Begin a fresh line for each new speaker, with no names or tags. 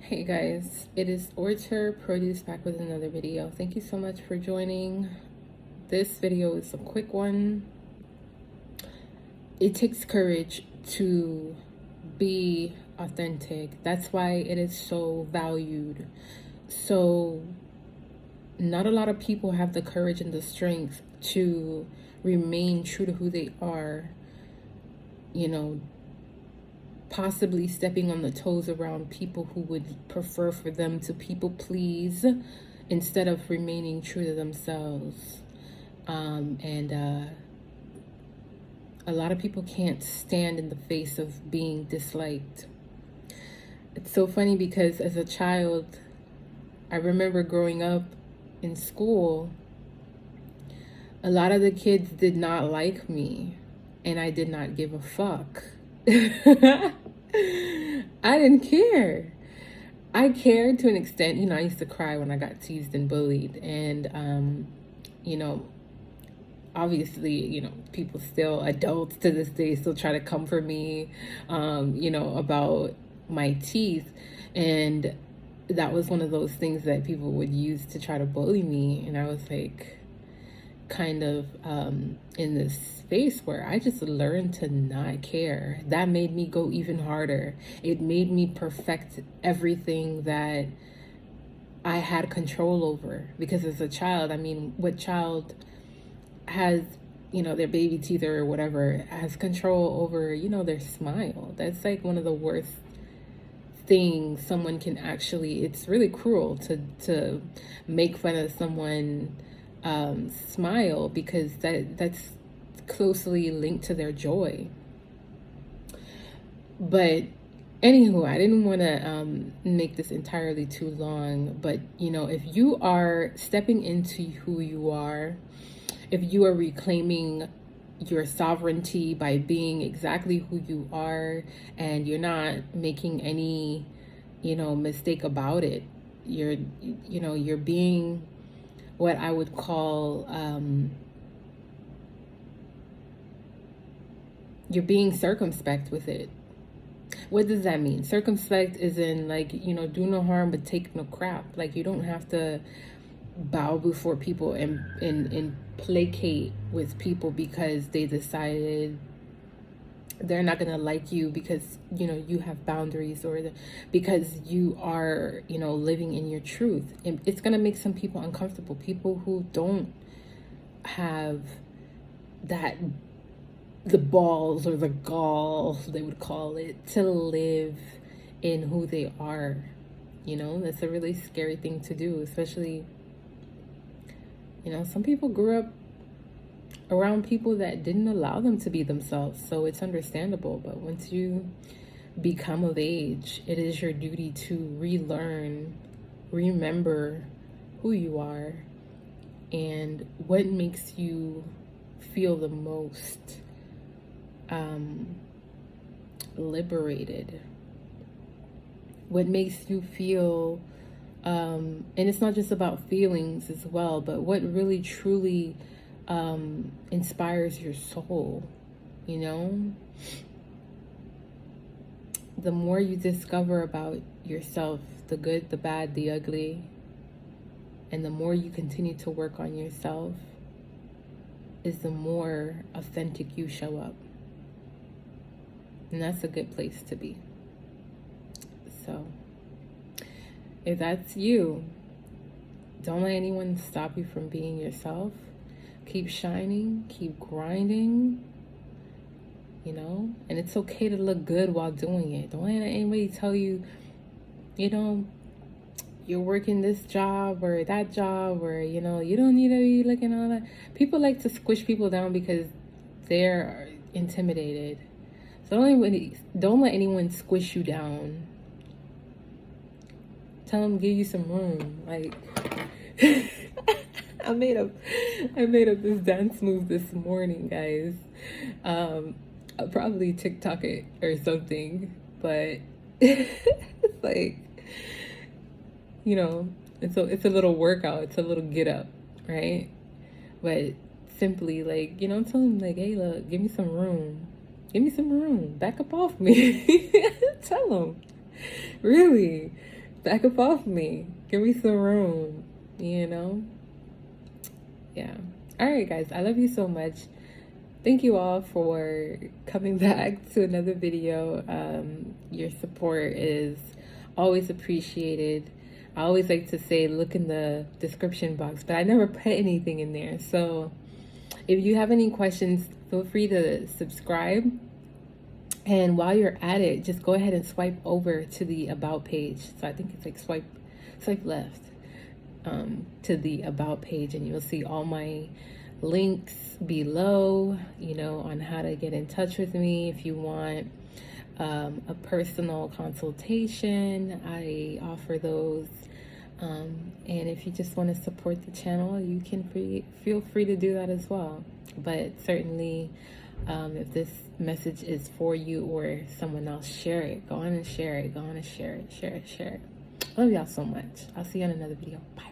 Hey guys, it is Orator Produce back with another video. Thank you so much for joining. This video is a quick one. It takes courage to be authentic. That's why it is so valued. So not a lot of people have the courage and the strength to remain true to who they are, possibly stepping on the toes around people who would prefer for them to people please instead of remaining true to themselves. And a lot of people can't stand in the face of being disliked. It's so funny because as a child, I remember growing up in school, a lot of the kids did not like me, and I did not give a fuck. I didn't care. I cared to an extent. I used to cry when I got teased and bullied. And, obviously, people still, adults to this day, still try to comfort me, about my teeth. And that was one of those things that people would use to try to bully me. And I was like, kind of in this space where I just learned to not care. That made me go even harder. It made me perfect everything that I had control over. Because as a child, what child has, their baby teeth or whatever, has control over, their smile? That's like one of the worst things someone can actually, it's really cruel to make fun of someone smile, because that's closely linked to their joy. But anywho, I didn't want to make this entirely too long, but if you are stepping into who you are, if you are reclaiming your sovereignty by being exactly who you are, and you're not making any mistake about it, you're being what I would call, you're being circumspect with it. What does that mean? Circumspect is in like, do no harm but take no crap. Like, you don't have to bow before people and placate with people because they decided they're not gonna like you because you have boundaries, or because you are living in your truth. And it's gonna make some people uncomfortable, people who don't have the balls or the gall, they would call it, to live in who they are. That's a really scary thing to do, especially some people grew up around people that didn't allow them to be themselves, so it's understandable. But once you become of age, it is your duty to relearn, remember who you are, and what makes you feel the most liberated, what makes you feel, and it's not just about feelings as well, but what really truly inspires your soul. The more you discover about yourself, the good, the bad, the ugly, and the more you continue to work on yourself, is the more authentic you show up. And that's a good place to be. So if that's you, don't let anyone stop you from being yourself. Keep shining, keep grinding, and it's okay to look good while doing it. Don't let anybody tell you, you're working this job or that job, or, you don't need to be looking all that. People like to squish people down because they're intimidated. So don't let anyone squish you down. Tell them, give you some room. Like, I made up this dance move this morning, guys. I'll probably TikTok it or something, but it's like, it's a little workout, it's a little get up, right? But simply, like, tell them, like, hey, look, give me some room, back up off me. Tell them, really. back up off me. Give me some room, you know? Yeah. All right, guys. I love you so much. Thank you all for coming back to another video. Your support is always appreciated. I always like to say, look in the description box, but I never put anything in there. So if you have any questions, feel free to subscribe. And while you're at it, just go ahead and swipe over to the About page. So I think it's like swipe left to the About page, and you'll see all my links below, you know, on how to get in touch with me if you want a personal consultation. I offer those. And if you just want to support the channel, you can feel free to do that as well. But certainly, if this message is for you or someone else, share it. Go on and share it. Go on and share it. Share it. Share it. Love y'all so much. I'll see you on another video. Bye.